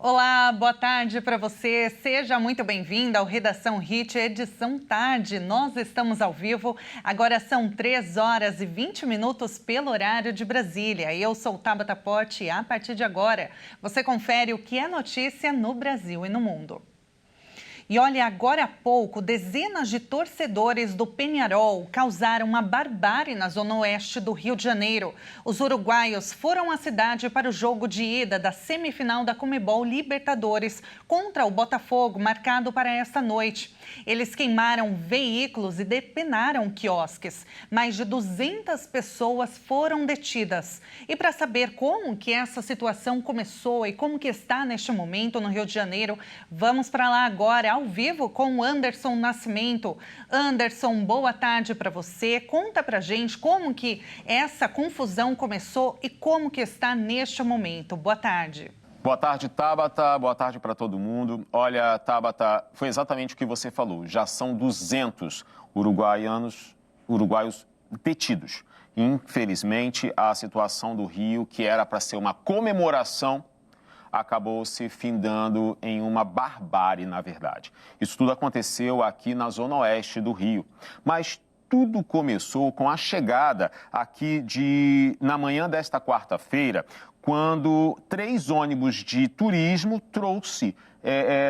Olá, boa tarde para você. Seja muito bem-vinda ao Redação Hit, edição tarde. Nós estamos ao vivo. Agora são 3 horas e 20 minutos pelo horário de Brasília. Eu sou Tabata Pote e a partir de agora você confere o que é notícia no Brasil e no mundo. E olha, agora há pouco, dezenas de torcedores do Peñarol causaram uma barbárie na zona oeste do Rio de Janeiro. Os uruguaios foram à cidade para o jogo de ida da semifinal da Conmebol Libertadores contra o Botafogo, marcado para esta noite. Eles queimaram veículos e depenaram quiosques. Mais de 200 pessoas foram detidas. E para saber como que essa situação começou e como que está neste momento no Rio de Janeiro, vamos para lá agora, ao vivo com o Anderson Nascimento. Anderson, boa tarde para você. Conta pra gente como que essa confusão começou e como que está neste momento. Boa tarde. Boa tarde, Tabata. Boa tarde para todo mundo. Olha, Tabata, foi exatamente o que você falou. Já são 200 uruguaios detidos. Infelizmente, a situação do Rio, que era para ser uma comemoração, acabou se findando em uma barbárie, na verdade. Isso tudo aconteceu aqui na zona oeste do Rio. Mas tudo começou com a chegada aqui na manhã desta quarta-feira, quando 3 ônibus de turismo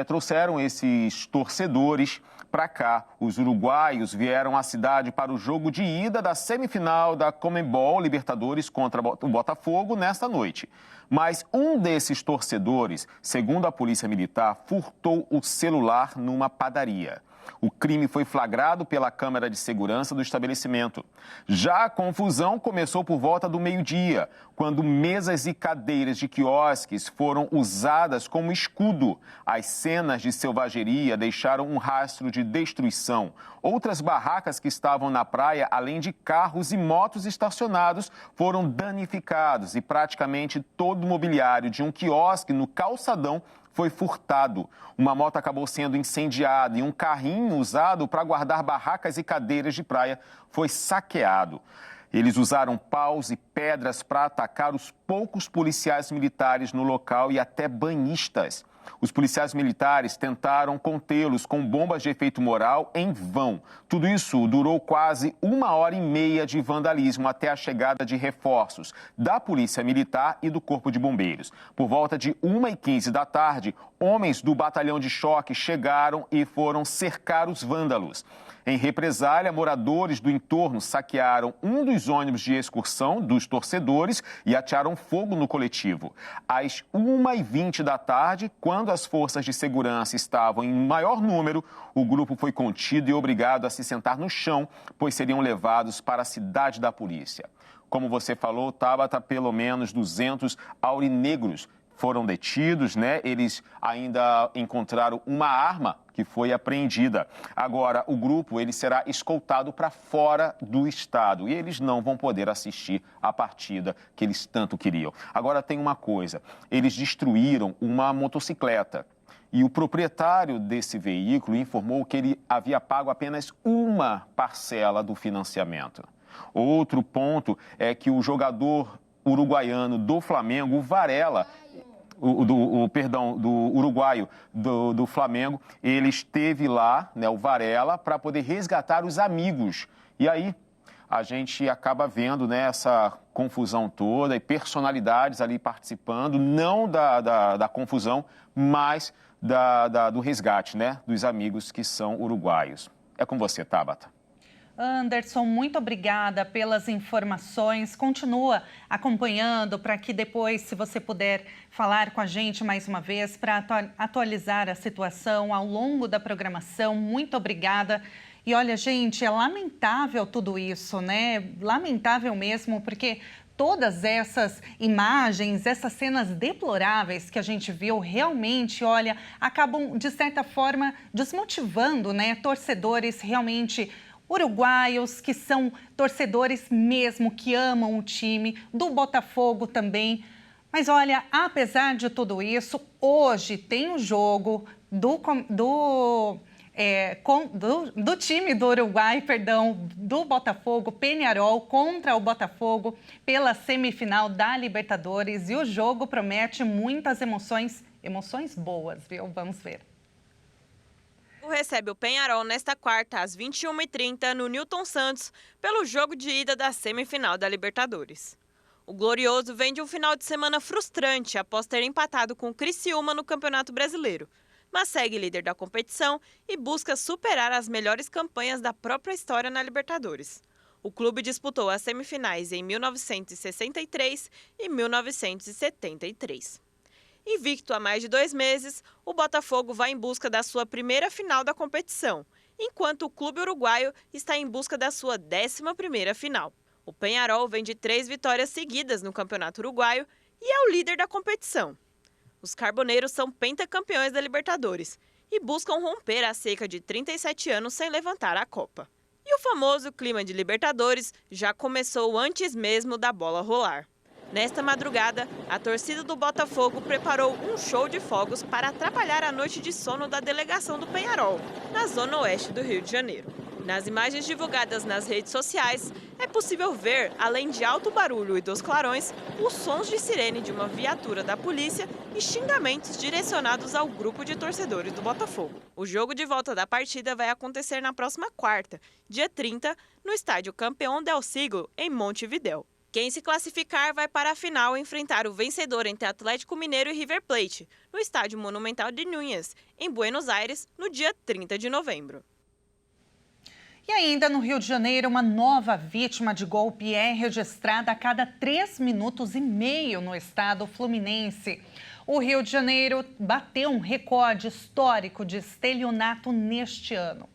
trouxeram esses torcedores para cá. Os uruguaios vieram à cidade para o jogo de ida da semifinal da Conmebol Libertadores contra o Botafogo nesta noite. Mas um desses torcedores, segundo a Polícia Militar, furtou o celular numa padaria. O crime foi flagrado pela câmera de segurança do estabelecimento. Já a confusão começou por volta do meio-dia, quando mesas e cadeiras de quiosques foram usadas como escudo. As cenas de selvageria deixaram um rastro de destruição. Outras barracas que estavam na praia, além de carros e motos estacionados, foram danificados e praticamente todo o mobiliário de um quiosque no calçadão foi furtado. Uma moto acabou sendo incendiada e um carrinho usado para guardar barracas e cadeiras de praia foi saqueado. Eles usaram paus e pedras para atacar os poucos policiais militares no local e até banhistas. Os policiais militares tentaram contê-los com bombas de efeito moral em vão. Tudo isso durou quase 1h30 de vandalismo até a chegada de reforços da Polícia Militar e do Corpo de Bombeiros. Por volta de 1h15 da tarde, homens do batalhão de choque chegaram e foram cercar os vândalos. Em represália, moradores do entorno saquearam um dos ônibus de excursão dos torcedores e atearam fogo no coletivo. Às 1h20 da tarde, quando as forças de segurança estavam em maior número, o grupo foi contido e obrigado a se sentar no chão, pois seriam levados para a cidade da polícia. Como você falou, Tabata, pelo menos 200 aurinegros foram detidos, né? Eles ainda encontraram uma arma que foi apreendida. Agora, o grupo ele será escoltado para fora do estado e eles não vão poder assistir à partida que eles tanto queriam. Agora, tem uma coisa, eles destruíram uma motocicleta e o proprietário desse veículo informou que ele havia pago apenas uma parcela do financiamento. Outro ponto é que o jogador uruguaiano do Flamengo, o Varela, do uruguaio do Flamengo, ele esteve lá, né, o Varela, para poder resgatar os amigos. E aí a gente acaba vendo, né, essa confusão toda e personalidades ali participando, não da confusão, mas do resgate, né, dos amigos que são uruguaios. É com você, Tabata. Anderson, muito obrigada pelas informações. Continua acompanhando para que depois, se você puder falar com a gente mais uma vez, para atualizar a situação ao longo da programação. Muito obrigada. E olha, gente, é lamentável tudo isso, né? Lamentável mesmo, porque todas essas imagens, essas cenas deploráveis que a gente viu, realmente, olha, acabam, de certa forma, desmotivando, né? Torcedores realmente uruguaios, que são torcedores mesmo, que amam o time, do Botafogo também. Mas olha, apesar de tudo isso, hoje tem o jogo do time do Uruguai, do Botafogo, Peñarol contra o Botafogo pela semifinal da Libertadores, e o jogo promete muitas emoções Emoções boas, viu? Vamos ver. Recebe o Peñarol nesta quarta, às 21h30, no Newton Santos, pelo jogo de ida da semifinal da Libertadores. O Glorioso vem de um final de semana frustrante após ter empatado com o Criciúma no Campeonato Brasileiro, mas segue líder da competição e busca superar as melhores campanhas da própria história na Libertadores. O clube disputou as semifinais em 1963 e 1973. Invicto há mais de 2 meses, o Botafogo vai em busca da sua primeira final da competição, enquanto o clube uruguaio está em busca da sua 11ª final. O Peñarol vem de 3 vitórias seguidas no Campeonato Uruguaio e é o líder da competição. Os carboneiros são pentacampeões da Libertadores e buscam romper a seca de 37 anos sem levantar a Copa. E o famoso clima de Libertadores já começou antes mesmo da bola rolar. Nesta madrugada, a torcida do Botafogo preparou um show de fogos para atrapalhar a noite de sono da delegação do Peñarol, na zona oeste do Rio de Janeiro. Nas imagens divulgadas nas redes sociais, é possível ver, além de alto barulho e dos clarões, os sons de sirene de uma viatura da polícia e xingamentos direcionados ao grupo de torcedores do Botafogo. O jogo de volta da partida vai acontecer na próxima quarta, dia 30, no estádio Campeón del Siglo, em Montevidéu. Quem se classificar vai para a final enfrentar o vencedor entre Atlético Mineiro e River Plate, no estádio Monumental de Núñez, em Buenos Aires, no dia 30 de novembro. E ainda no Rio de Janeiro, uma nova vítima de golpe é registrada a cada 3 minutos e meio no estado fluminense. O Rio de Janeiro bateu um recorde histórico de estelionato neste ano.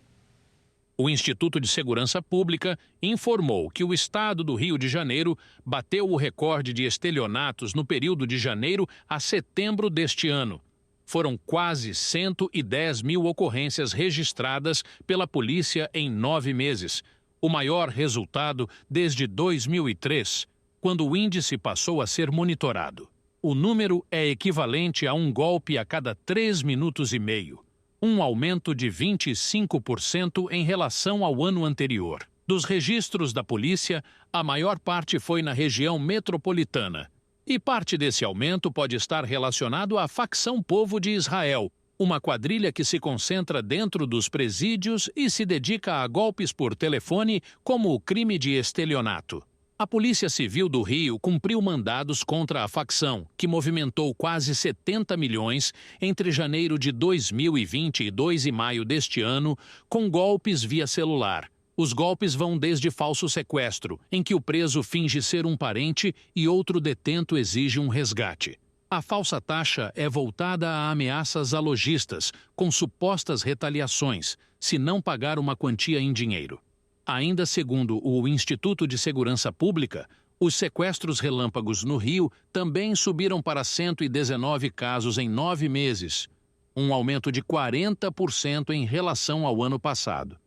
O Instituto de Segurança Pública informou que o estado do Rio de Janeiro bateu o recorde de estelionatos no período de janeiro a setembro deste ano. Foram quase 110 mil ocorrências registradas pela polícia em 9 meses, o maior resultado desde 2003, quando o índice passou a ser monitorado. O número é equivalente a um golpe a cada 3 minutos e meio. Um aumento de 25% em relação ao ano anterior. Dos registros da polícia, a maior parte foi na região metropolitana. E parte desse aumento pode estar relacionado à facção Povo de Israel, uma quadrilha que se concentra dentro dos presídios e se dedica a golpes por telefone, como o crime de estelionato. A Polícia Civil do Rio cumpriu mandados contra a facção, que movimentou quase 70 milhões entre janeiro de 2022 e maio deste ano, com golpes via celular. Os golpes vão desde falso sequestro, em que o preso finge ser um parente e outro detento exige um resgate. A falsa taxa é voltada a ameaças a lojistas, com supostas retaliações, se não pagar uma quantia em dinheiro. Ainda segundo o Instituto de Segurança Pública, os sequestros relâmpagos no Rio também subiram para 119 casos em 9 meses, um aumento de 40% em relação ao ano passado.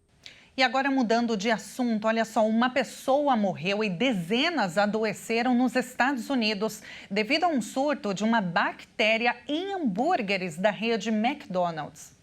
E agora mudando de assunto, olha só, uma pessoa morreu e dezenas adoeceram nos Estados Unidos devido a um surto de uma bactéria em hambúrgueres da rede McDonald's.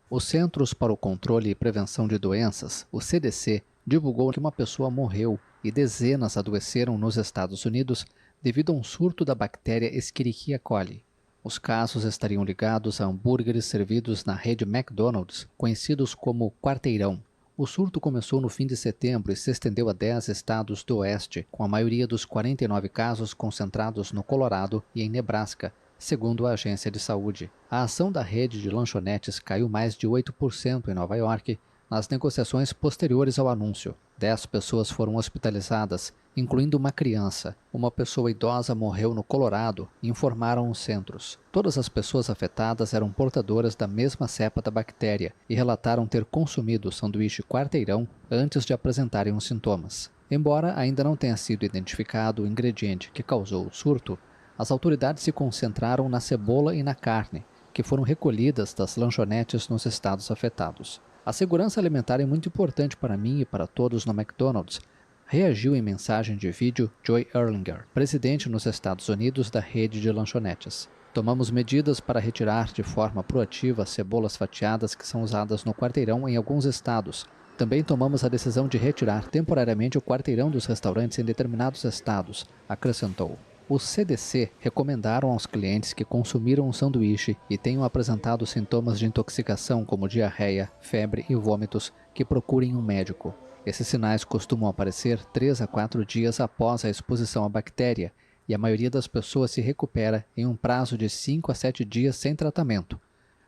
O Centros para o Controle e Prevenção de Doenças, o CDC, divulgou que uma pessoa morreu e dezenas adoeceram nos Estados Unidos devido a um surto da bactéria Escherichia coli. Os casos estariam ligados a hambúrgueres servidos na rede McDonald's, conhecidos como Quarteirão. O surto começou no fim de setembro e se estendeu a 10 estados do oeste, com a maioria dos 49 casos concentrados no Colorado e em Nebraska, segundo a agência de saúde. A ação da rede de lanchonetes caiu mais de 8% em Nova York nas negociações posteriores ao anúncio. 10 pessoas foram hospitalizadas, incluindo uma criança. Uma pessoa idosa morreu no Colorado, informaram os centros. Todas as pessoas afetadas eram portadoras da mesma cepa da bactéria e relataram ter consumido o sanduíche Quarteirão antes de apresentarem os sintomas. Embora ainda não tenha sido identificado o ingrediente que causou o surto, as autoridades se concentraram na cebola e na carne, que foram recolhidas das lanchonetes nos estados afetados. A segurança alimentar é muito importante para mim e para todos no McDonald's, reagiu em mensagem de vídeo Joy Erlinger, presidente nos Estados Unidos da rede de lanchonetes. Tomamos medidas para retirar de forma proativa as cebolas fatiadas que são usadas no Quarteirão em alguns estados. Também tomamos a decisão de retirar temporariamente o Quarteirão dos restaurantes em determinados estados, acrescentou. O CDC recomendaram aos clientes que consumiram um sanduíche e tenham apresentado sintomas de intoxicação como diarreia, febre e vômitos que procurem um médico. Esses sinais costumam aparecer 3 a 4 dias após a exposição à bactéria e a maioria das pessoas se recupera em um prazo de 5 a 7 dias sem tratamento.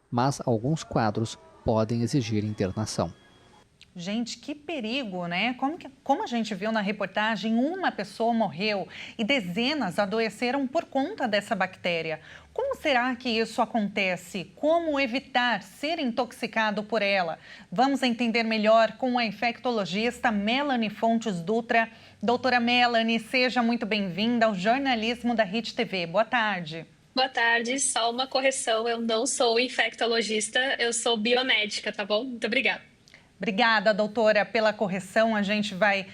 Mas alguns quadros podem exigir internação. Gente, que perigo, né? Como a gente viu na reportagem, uma pessoa morreu e dezenas adoeceram por conta dessa bactéria. Como será que isso acontece? Como evitar ser intoxicado por ela? Vamos entender melhor com a infectologista Melanie Fontes Dutra. Doutora Melanie, seja muito bem-vinda ao jornalismo da Hit TV. Boa tarde. Boa tarde, só uma correção, eu não sou infectologista, eu sou biomédica, tá bom? Muito obrigada. Obrigada, doutora, pela correção. A gente vai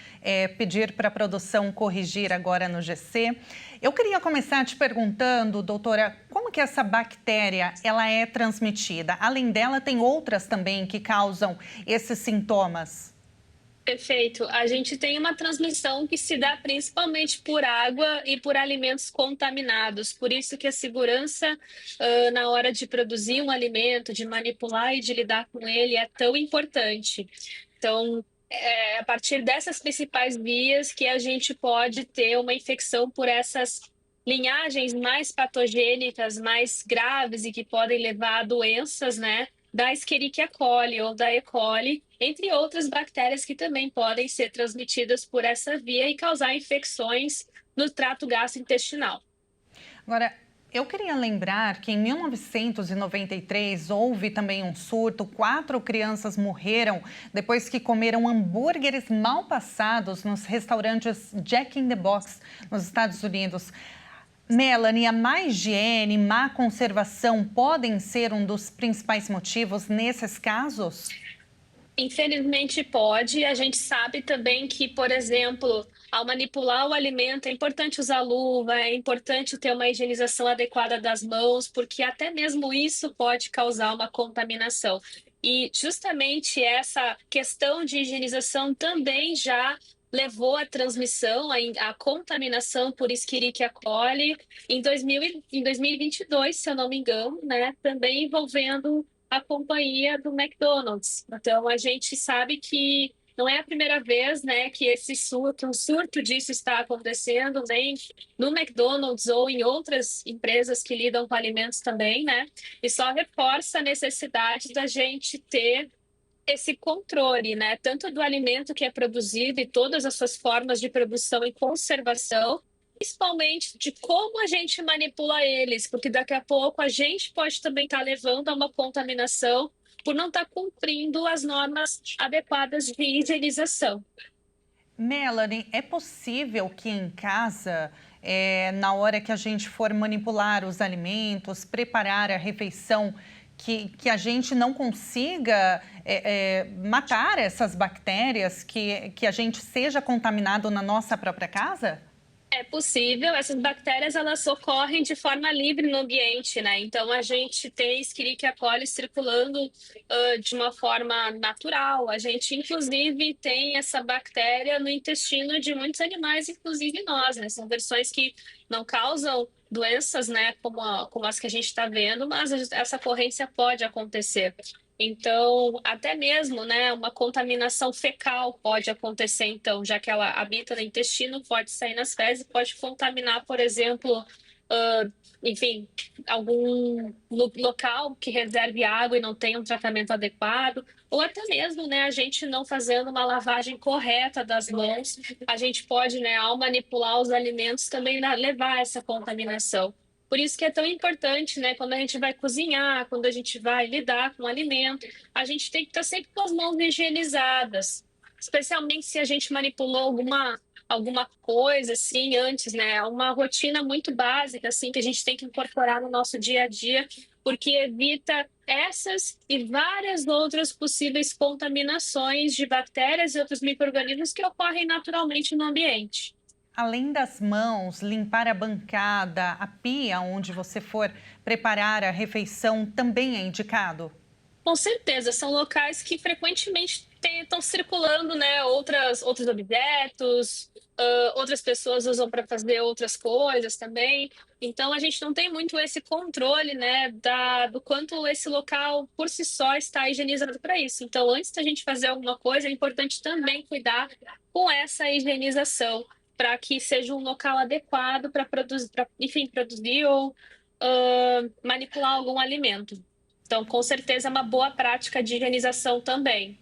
pedir para a produção corrigir agora no GC. Eu queria começar te perguntando, doutora, como que essa bactéria ela é transmitida? Além dela, tem outras também que causam esses sintomas? Perfeito. A gente tem uma transmissão que se dá principalmente por água e por alimentos contaminados. Por isso que a segurança na hora de produzir um alimento, de manipular e de lidar com ele é tão importante. Então, é a partir dessas principais vias que a gente pode ter uma infecção por essas linhagens mais patogênicas, mais graves e que podem levar a doenças, né? Da Escherichia coli ou da E. coli, entre outras bactérias que também podem ser transmitidas por essa via e causar infecções no trato gastrointestinal. Agora, eu queria lembrar que em 1993 houve também um surto, 4 crianças morreram depois que comeram hambúrgueres mal passados nos restaurantes Jack in the Box, nos Estados Unidos. Melanie, a má higiene, má conservação podem ser um dos principais motivos nesses casos? Infelizmente pode. A gente sabe também que, por exemplo, ao manipular o alimento, é importante usar luva, é importante ter uma higienização adequada das mãos, porque até mesmo isso pode causar uma contaminação. E justamente essa questão de higienização também já levou à transmissão, à contaminação por Escherichia coli em 2022, se eu não me engano, né? Também envolvendo a companhia do McDonald's. Então, a gente sabe que não é a primeira vez, né, que um surto disso está acontecendo, nem no McDonald's ou em outras empresas que lidam com alimentos também, né? E só reforça a necessidade da gente ter esse controle, né, tanto do alimento que é produzido e todas as suas formas de produção e conservação, principalmente de como a gente manipula eles, porque daqui a pouco a gente pode também estar levando a uma contaminação por não estar cumprindo as normas adequadas de higienização. Melanie, é possível que em casa, na hora que a gente for manipular os alimentos, preparar a refeição, que a gente não consiga matar essas bactérias, que a gente seja contaminado na nossa própria casa? É possível, essas bactérias elas ocorrem de forma livre no ambiente, né? Então a gente tem Escherichia coli circulando de uma forma natural. A gente inclusive tem essa bactéria no intestino de muitos animais, inclusive nós, né? São versões que não causam doenças, né? Como as que a gente está vendo, mas essa ocorrência pode acontecer. Então, até mesmo, né, uma contaminação fecal pode acontecer, então, já que ela habita no intestino, pode sair nas fezes, pode contaminar, por exemplo, enfim, algum local que reserve água e não tenha um tratamento adequado, ou até mesmo, né, a gente não fazendo uma lavagem correta das mãos, a gente pode, né, ao manipular os alimentos, também levar essa contaminação. Por isso que é tão importante, né, quando a gente vai cozinhar, quando a gente vai lidar com o alimento, a gente tem que estar sempre com as mãos higienizadas, especialmente se a gente manipulou alguma coisa assim antes, né? Uma rotina muito básica assim que a gente tem que incorporar no nosso dia a dia, porque evita essas e várias outras possíveis contaminações de bactérias e outros micro-organismos que ocorrem naturalmente no ambiente. Além das mãos, limpar a bancada, a pia onde você for preparar a refeição também é indicado? Com certeza, são locais que frequentemente estão circulando, né, outros objetos, outras pessoas usam para fazer outras coisas também. Então, a gente não tem muito esse controle, né, do quanto esse local, por si só, está higienizado para isso. Então, antes da gente fazer alguma coisa, é importante também cuidar com essa higienização, para que seja um local adequado para produzir, enfim, produzir ou manipular algum alimento. Então, com certeza, é uma boa prática de higienização também.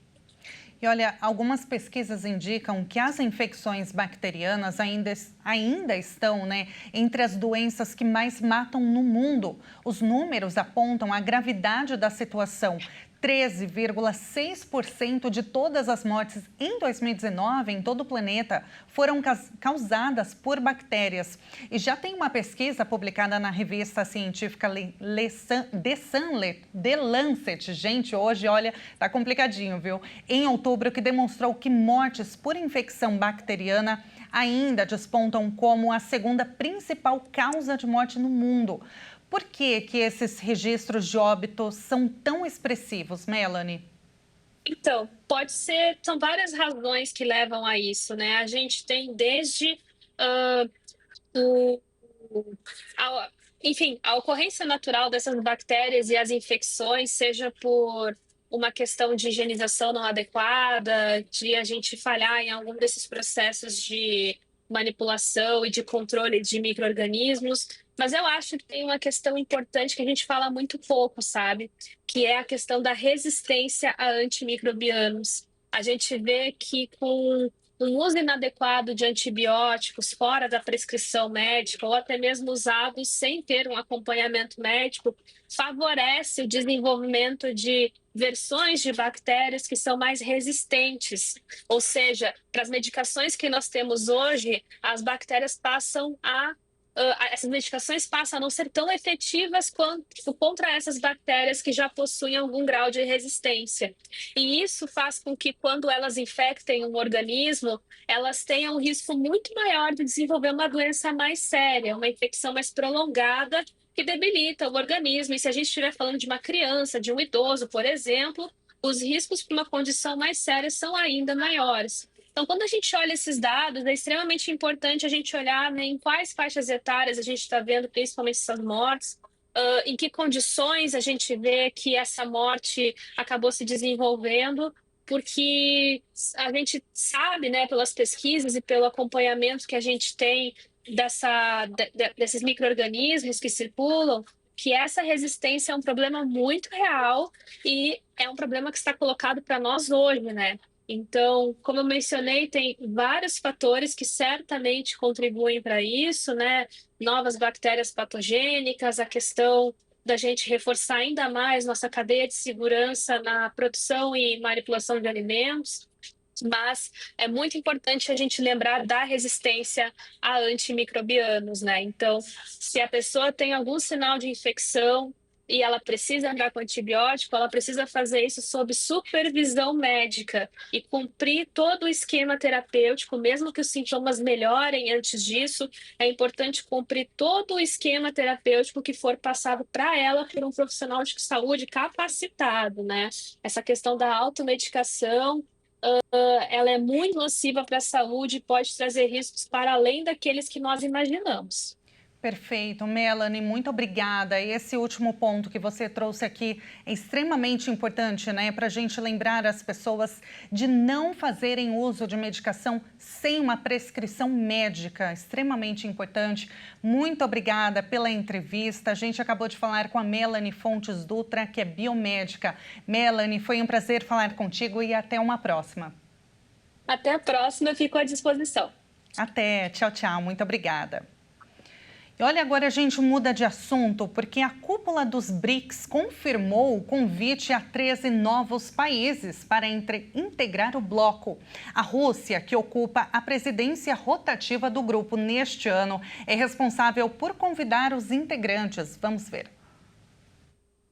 E olha, algumas pesquisas indicam que as infecções bacterianas ainda estão, entre as doenças que mais matam no mundo. Os números apontam a gravidade da situação. 13,6% de todas as mortes em 2019 em todo o planeta foram causadas por bactérias. E já tem uma pesquisa publicada na revista científica The Lancet. Gente, hoje, olha, tá complicadinho, viu? Em outubro, que demonstrou que mortes por infecção bacteriana ainda despontam como a segunda principal causa de morte no mundo. Por que esses registros de óbito são tão expressivos, Melanie? Então, são várias razões que levam a isso, né? A gente tem desde, enfim, a ocorrência natural dessas bactérias e as infecções, seja por uma questão de higienização não adequada, de a gente falhar em algum desses processos de manipulação e de controle de micro-organismos. Mas eu acho que tem uma questão importante que a gente fala muito pouco, sabe? Que é a questão da resistência a antimicrobianos. A gente vê que com um uso inadequado de antibióticos fora da prescrição médica ou até mesmo usados sem ter um acompanhamento médico, favorece o desenvolvimento de versões de bactérias que são mais resistentes. Ou seja, para as medicações que nós temos hoje, as bactérias essas medicações passam a não ser tão efetivas contra essas bactérias que já possuem algum grau de resistência. E isso faz com que, quando elas infectem um organismo, elas tenham um risco muito maior de desenvolver uma doença mais séria, uma infecção mais prolongada, que debilita o organismo. E se a gente estiver falando de uma criança, de um idoso, por exemplo, os riscos para uma condição mais séria são ainda maiores. Então, quando a gente olha esses dados, é extremamente importante a gente olhar, né, em quais faixas etárias a gente está vendo principalmente essas mortes, em que condições a gente vê que essa morte acabou se desenvolvendo, porque a gente sabe, né, pelas pesquisas e pelo acompanhamento que a gente tem desses micro-organismos que circulam, que essa resistência é um problema muito real e é um problema que está colocado para nós hoje, né? Então, como eu mencionei, tem vários fatores que certamente contribuem para isso, né? Novas bactérias patogênicas, a questão da gente reforçar ainda mais nossa cadeia de segurança na produção e manipulação de alimentos. Mas é muito importante a gente lembrar da resistência a antimicrobianos, né? Então, se a pessoa tem algum sinal de infecção e ela precisa entrar com antibiótico, ela precisa fazer isso sob supervisão médica e cumprir todo o esquema terapêutico, mesmo que os sintomas melhorem antes disso, é importante cumprir todo o esquema terapêutico que for passado para ela por um profissional de saúde capacitado, né? Essa questão da automedicação, ela é muito nociva para a saúde e pode trazer riscos para além daqueles que nós imaginamos. Perfeito, Melanie, muito obrigada. Esse último ponto que você trouxe aqui é extremamente importante, né? Para a gente lembrar as pessoas de não fazerem uso de medicação sem uma prescrição médica, extremamente importante. Muito obrigada pela entrevista. A gente acabou de falar com a Melanie Fontes Dutra, que é biomédica. Melanie, foi um prazer falar contigo e até uma próxima. Até a próxima, eu fico à disposição. Até, tchau, tchau, muito obrigada. E olha, agora a gente muda de assunto, porque a cúpula dos BRICS confirmou o convite a 13 novos países para integrar o bloco. A Rússia, que ocupa a presidência rotativa do grupo neste ano, é responsável por convidar os integrantes. Vamos ver.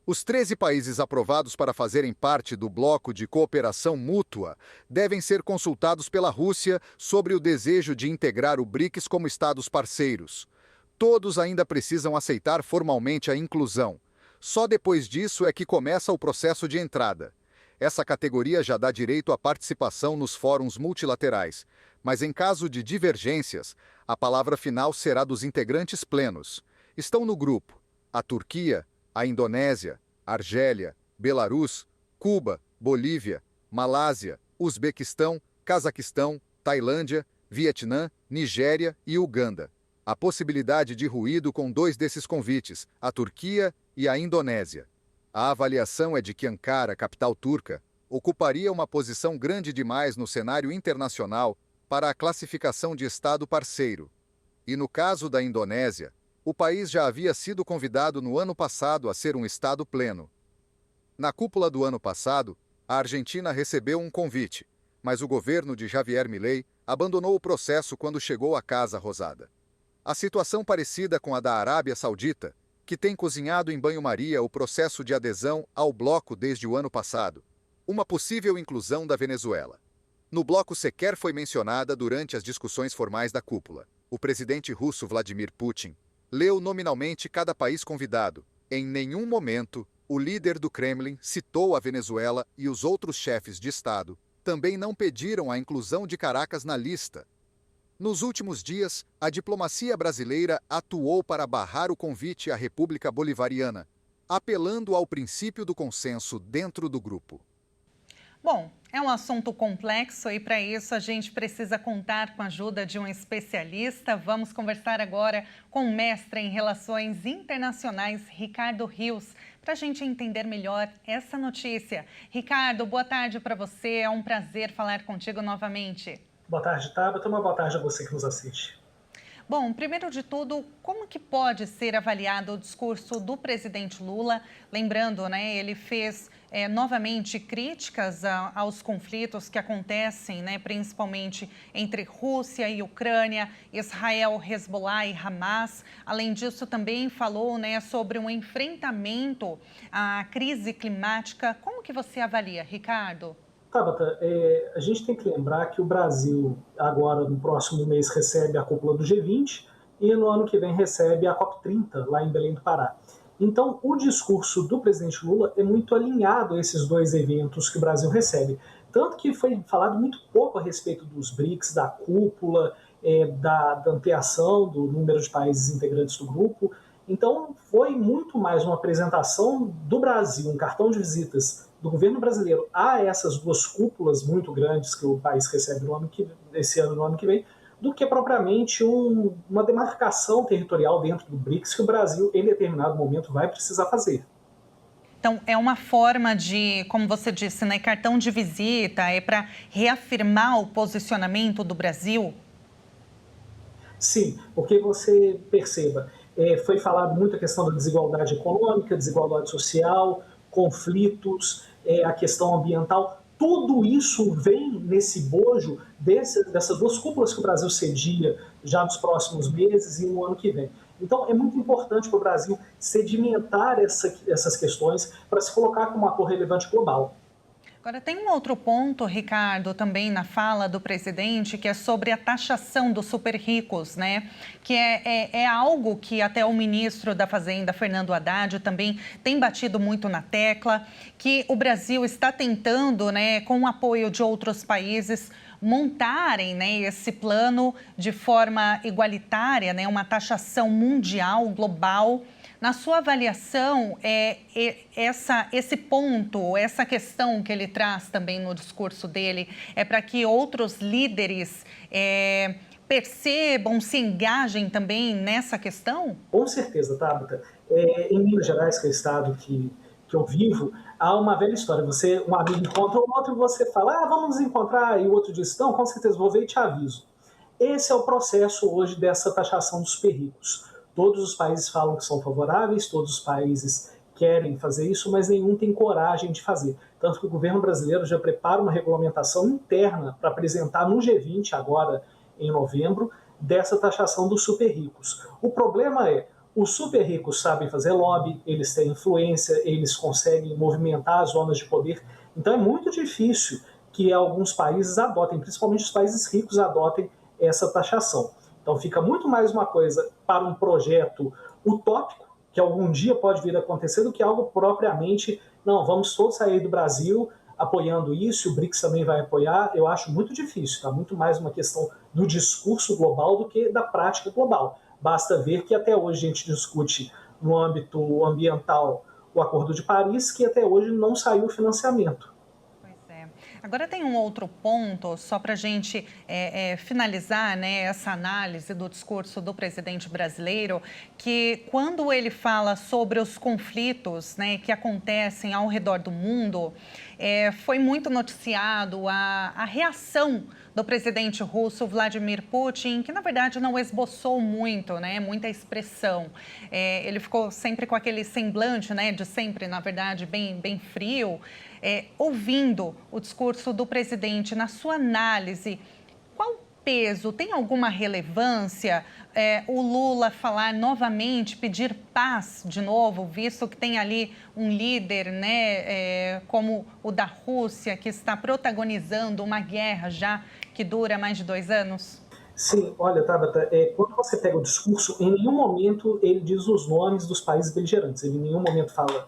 Os 13 países aprovados para fazerem parte do bloco de cooperação mútua devem ser consultados pela Rússia sobre o desejo de integrar o BRICS como estados parceiros. Todos ainda precisam aceitar formalmente a inclusão. Só depois disso é que começa o processo de entrada. Essa categoria já dá direito à participação nos fóruns multilaterais, mas em caso de divergências, a palavra final será dos integrantes plenos. Estão no grupo a Turquia, a Indonésia, Argélia, Belarus, Cuba, Bolívia, Malásia, Uzbequistão, Cazaquistão, Tailândia, Vietnã, Nigéria e Uganda. Há possibilidade de ruído com 2 desses convites, a Turquia e a Indonésia. A avaliação é de que Ankara, capital turca, ocuparia uma posição grande demais no cenário internacional para a classificação de Estado parceiro. E no caso da Indonésia, o país já havia sido convidado no ano passado a ser um Estado pleno. Na cúpula do ano passado, a Argentina recebeu um convite, mas o governo de Javier Milei abandonou o processo quando chegou à Casa Rosada. A situação parecida com a da Arábia Saudita, que tem cozinhado em banho-maria o processo de adesão ao bloco desde o ano passado. Uma possível inclusão da Venezuela. No bloco sequer foi mencionada durante as discussões formais da cúpula. O presidente russo Vladimir Putin leu nominalmente cada país convidado. Em nenhum momento, o líder do Kremlin citou a Venezuela e os outros chefes de Estado também não pediram a inclusão de Caracas na lista. Nos últimos dias, a diplomacia brasileira atuou para barrar o convite à República Bolivariana, apelando ao princípio do consenso dentro do grupo. Bom, é um assunto complexo e para isso a gente precisa contar com a ajuda de um especialista. Vamos conversar agora com o mestre em Relações Internacionais, Ricardo Rios, para a gente entender melhor essa notícia. Ricardo, boa tarde para você, é um prazer falar contigo novamente. Boa tarde, Tabata. Uma boa tarde a você que nos assiste. Bom, primeiro de tudo, como que pode ser avaliado o discurso do presidente Lula? Lembrando, né, ele fez novamente críticas aos conflitos que acontecem, né, principalmente entre Rússia e Ucrânia, Israel, Hezbollah e Hamas. Além disso, também falou, né, sobre um enfrentamento à crise climática. Como que você avalia, Ricardo? Tabata, a gente tem que lembrar que o Brasil, agora no próximo mês, recebe a cúpula do G20 e no ano que vem recebe a COP30, lá em Belém do Pará. Então, o discurso do presidente Lula é muito alinhado a esses 2 eventos que o Brasil recebe. Tanto que foi falado muito pouco a respeito dos BRICS, da cúpula, da ampliação do número de países integrantes do grupo. Então, foi muito mais uma apresentação do Brasil, um cartão de visitas do governo brasileiro a essas 2 cúpulas muito grandes que o país recebe esse ano e no ano que vem, do que propriamente uma demarcação territorial dentro do BRICS que o Brasil, em determinado momento, vai precisar fazer. Então, é uma forma de, como você disse, né, cartão de visita, é para reafirmar o posicionamento do Brasil? Sim, porque você perceba, foi falado muito a questão da desigualdade econômica, desigualdade social, conflitos, a questão ambiental, tudo isso vem nesse bojo dessas 2 cúpulas que o Brasil cedia já nos próximos meses e no ano que vem. Então, é muito importante para o Brasil sedimentar essas questões para se colocar como ator relevante global. Agora, tem um outro ponto, Ricardo, também na fala do presidente, que é sobre a taxação dos super ricos, né? Que é algo que até o ministro da Fazenda, Fernando Haddad, também tem batido muito na tecla, que o Brasil está tentando, né, com o apoio de outros países, montarem, né, esse plano de forma igualitária, né, uma taxação mundial, global. Na sua avaliação, esse ponto, essa questão que ele traz também no discurso dele, é para que outros líderes percebam, se engajem também nessa questão? Com certeza, Tabata. Em Minas Gerais, que é o estado que eu vivo, há uma velha história. Um amigo encontra o outro e você fala, vamos nos encontrar, e o outro diz, não, com certeza, vou ver e te aviso. Esse é o processo hoje dessa taxação dos super ricos. Todos os países falam que são favoráveis, todos os países querem fazer isso, mas nenhum tem coragem de fazer. Tanto que o governo brasileiro já prepara uma regulamentação interna para apresentar no G20, agora em novembro, dessa taxação dos super ricos. O problema é, os super ricos sabem fazer lobby, eles têm influência, eles conseguem movimentar as zonas de poder. Então é muito difícil que alguns países adotem, principalmente os países ricos adotem essa taxação. Então fica muito mais uma coisa para um projeto utópico, que algum dia pode vir a acontecer, do que algo propriamente, não, vamos todos sair do Brasil, apoiando isso, o BRICS também vai apoiar, eu acho muito difícil, está muito mais uma questão do discurso global do que da prática global. Basta ver que até hoje a gente discute no âmbito ambiental o Acordo de Paris, que até hoje não saiu o financiamento. Agora tem um outro ponto, só para a gente finalizar, né, essa análise do discurso do presidente brasileiro, que quando ele fala sobre os conflitos, né, que acontecem ao redor do mundo, foi muito noticiado a reação do presidente russo Vladimir Putin, que na verdade não esboçou muito, né, muita expressão. Ele ficou sempre com aquele semblante, né, de sempre, na verdade, bem frio. Ouvindo o discurso do presidente, na sua análise, qual peso, tem alguma relevância o Lula falar novamente, pedir paz de novo, visto que tem ali um líder, né, como o da Rússia, que está protagonizando uma guerra já que dura mais de 2 anos? Sim, olha, Tabata, quando você pega o discurso, em nenhum momento ele diz os nomes dos países beligerantes, ele em nenhum momento fala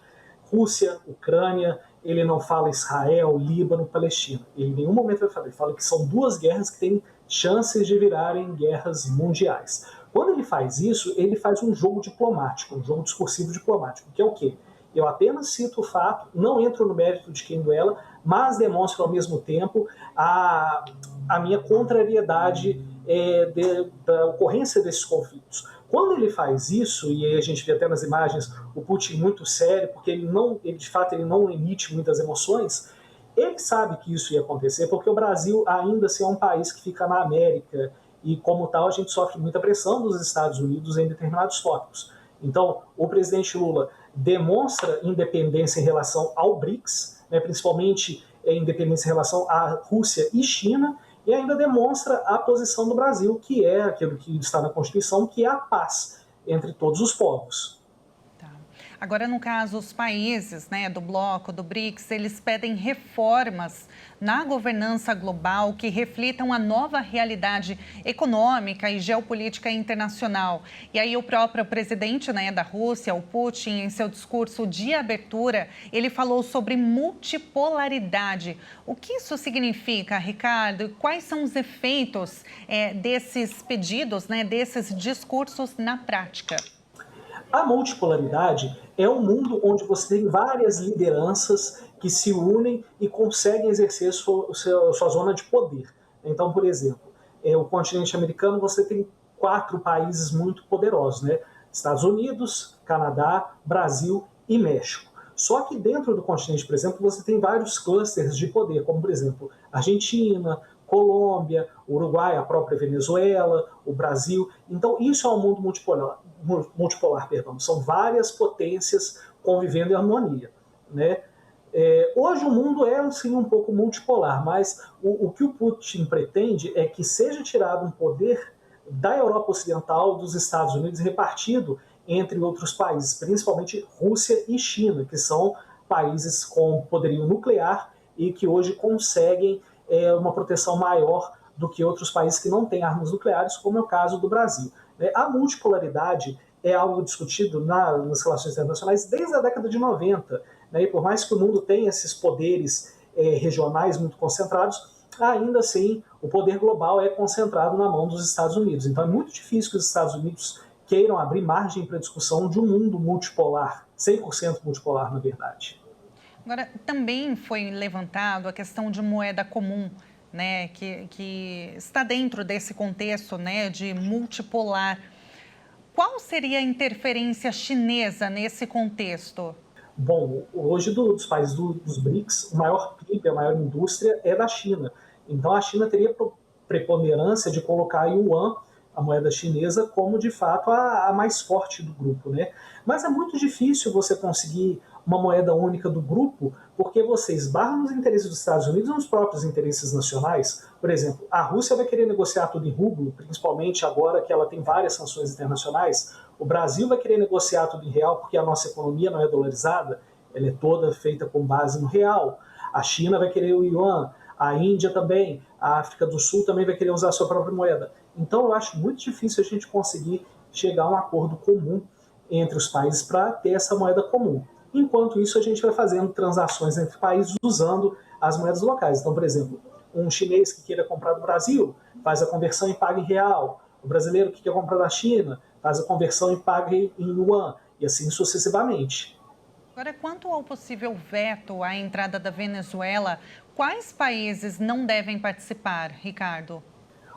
Rússia, Ucrânia, ele não fala Israel, Líbano, Palestina. Ele em nenhum momento vai falar. Ele fala que são 2 guerras que têm chances de virarem guerras mundiais. Quando ele faz isso, ele faz um jogo diplomático, um jogo discursivo diplomático, que é o quê? Eu apenas cito o fato, não entro no mérito de quem duela, mas demonstro ao mesmo tempo a minha contrariedade da ocorrência desses conflitos. Quando ele faz isso, e aí a gente vê até nas imagens o Putin muito sério, porque ele de fato não emite muitas emoções, ele sabe que isso ia acontecer, porque o Brasil ainda assim é um país que fica na América, e como tal a gente sofre muita pressão dos Estados Unidos em determinados tópicos. Então, o presidente Lula demonstra independência em relação ao BRICS, né, principalmente independência em relação à Rússia e China, e ainda demonstra a posição do Brasil, que é aquilo que está na Constituição, que é a paz entre todos os povos. Agora, no caso, os países, né, do bloco, do BRICS, eles pedem reformas na governança global que reflitam a nova realidade econômica e geopolítica internacional. E aí o próprio presidente, né, da Rússia, o Putin, em seu discurso de abertura, ele falou sobre multipolaridade. O que isso significa, Ricardo? Quais são os efeitos desses pedidos, né, desses discursos na prática? A multipolaridade é um mundo onde você tem várias lideranças que se unem e conseguem exercer sua zona de poder. Então, por exemplo, o continente americano você tem 4 países muito poderosos, né? Estados Unidos, Canadá, Brasil e México. Só que dentro do continente, por exemplo, você tem vários clusters de poder, como, por exemplo, Argentina, Colômbia, Uruguai, a própria Venezuela, o Brasil. Então, isso é um mundo multipolar, perdão. São várias potências convivendo em harmonia, né? Hoje o mundo é sim um pouco multipolar, mas o que o Putin pretende é que seja tirado um poder da Europa Ocidental, dos Estados Unidos, repartido entre outros países, principalmente Rússia e China, que são países com poderio nuclear e que hoje conseguem uma proteção maior do que outros países que não têm armas nucleares, como é o caso do Brasil. A multipolaridade é algo discutido nas relações internacionais desde a década de 90. E por mais que o mundo tenha esses poderes regionais muito concentrados, ainda assim o poder global é concentrado na mão dos Estados Unidos. Então é muito difícil que os Estados Unidos queiram abrir margem para a discussão de um mundo multipolar, 100% multipolar, na verdade. Agora, também foi levantado a questão de moeda comum, né, que está dentro desse contexto, né, de multipolar. Qual seria a interferência chinesa nesse contexto? Bom, hoje dos países dos BRICS, o maior PIB, a maior indústria é da China. Então a China teria preponderância de colocar a yuan, a moeda chinesa, como de fato a mais forte do grupo, né? Mas é muito difícil você conseguir uma moeda única do grupo, porque você esbarra nos interesses dos Estados Unidos e nos próprios interesses nacionais. Por exemplo, a Rússia vai querer negociar tudo em rublo, principalmente agora que ela tem várias sanções internacionais. O Brasil vai querer negociar tudo em real, porque a nossa economia não é dolarizada, ela é toda feita com base no real. A China vai querer o yuan, a Índia também, a África do Sul também vai querer usar a sua própria moeda. Então eu acho muito difícil a gente conseguir chegar a um acordo comum entre os países para ter essa moeda comum. Enquanto isso, a gente vai fazendo transações entre países usando as moedas locais. Então, por exemplo, um chinês que queira comprar do Brasil faz a conversão e paga em real. O brasileiro que quer comprar da China faz a conversão e paga em yuan, e assim sucessivamente. Agora, quanto ao possível veto à entrada da Venezuela, quais países não devem participar, Ricardo?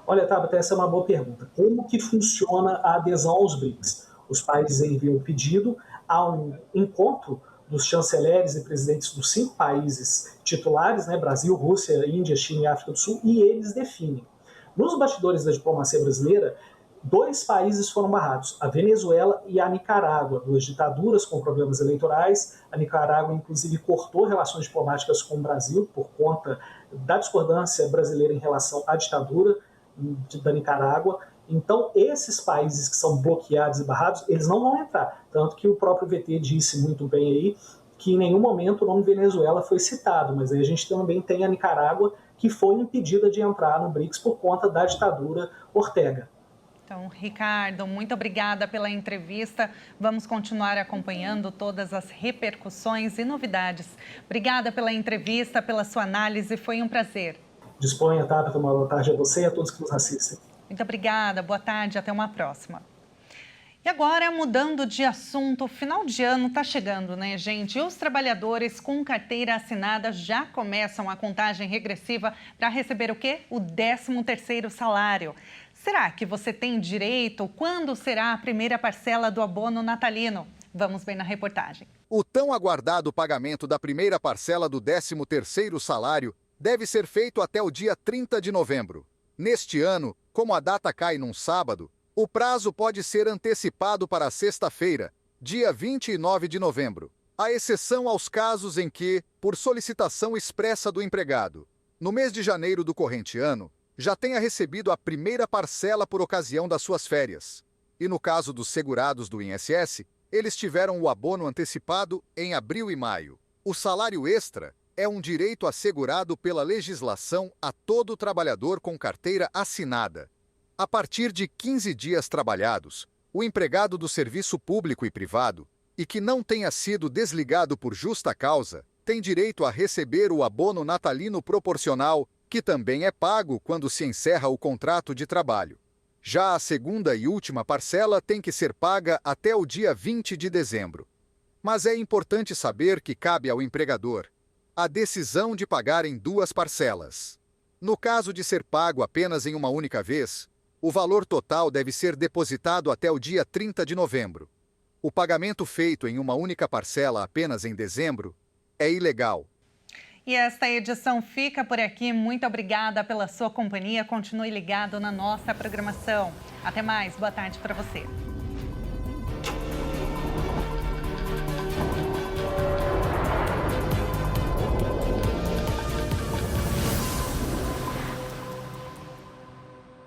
Olha, Tabata, essa é uma boa pergunta. Como que funciona a adesão aos BRICS? Os países enviam o pedido, há um encontro dos chanceleres e presidentes dos 5 países titulares, né, Brasil, Rússia, Índia, China e África do Sul, e eles definem. Nos bastidores da diplomacia brasileira, 2 países foram barrados, a Venezuela e a Nicarágua, 2 ditaduras com problemas eleitorais. A Nicarágua, inclusive, cortou relações diplomáticas com o Brasil por conta da discordância brasileira em relação à ditadura da Nicarágua. Então, esses países que são bloqueados e barrados, eles não vão entrar. Tanto que o próprio VT disse muito bem aí que em nenhum momento o nome Venezuela foi citado, mas aí a gente também tem a Nicarágua, que foi impedida de entrar no BRICS por conta da ditadura Ortega. Então, Ricardo, muito obrigada pela entrevista. Vamos continuar acompanhando todas as repercussões e novidades. Obrigada pela entrevista, pela sua análise, foi um prazer. Disponha, Tabata, uma boa tarde a você e a todos que nos assistem. Muito obrigada, boa tarde, até uma próxima. E agora, mudando de assunto, final de ano está chegando, né, gente? E os trabalhadores com carteira assinada já começam a contagem regressiva para receber o quê? O 13º salário. Será que você tem direito? Quando será a primeira parcela do abono natalino? Vamos ver na reportagem. O tão aguardado pagamento da primeira parcela do 13º salário deve ser feito até o dia 30 de novembro. Neste ano, como a data cai num sábado, o prazo pode ser antecipado para sexta-feira, dia 29 de novembro, à exceção aos casos em que, por solicitação expressa do empregado, no mês de janeiro do corrente ano, já tenha recebido a primeira parcela por ocasião das suas férias. E no caso dos segurados do INSS, eles tiveram o abono antecipado em abril e maio. O salário extra é um direito assegurado pela legislação a todo trabalhador com carteira assinada. A partir de 15 dias trabalhados, o empregado do serviço público e privado, e que não tenha sido desligado por justa causa, tem direito a receber o abono natalino proporcional, que também é pago quando se encerra o contrato de trabalho. Já a segunda e última parcela tem que ser paga até o dia 20 de dezembro. Mas é importante saber que cabe ao empregador a decisão de pagar em 2 parcelas. No caso de ser pago apenas em uma única vez, o valor total deve ser depositado até o dia 30 de novembro. O pagamento feito em uma única parcela apenas em dezembro é ilegal. E esta edição fica por aqui. Muito obrigada pela sua companhia. Continue ligado na nossa programação. Até mais. Boa tarde para você.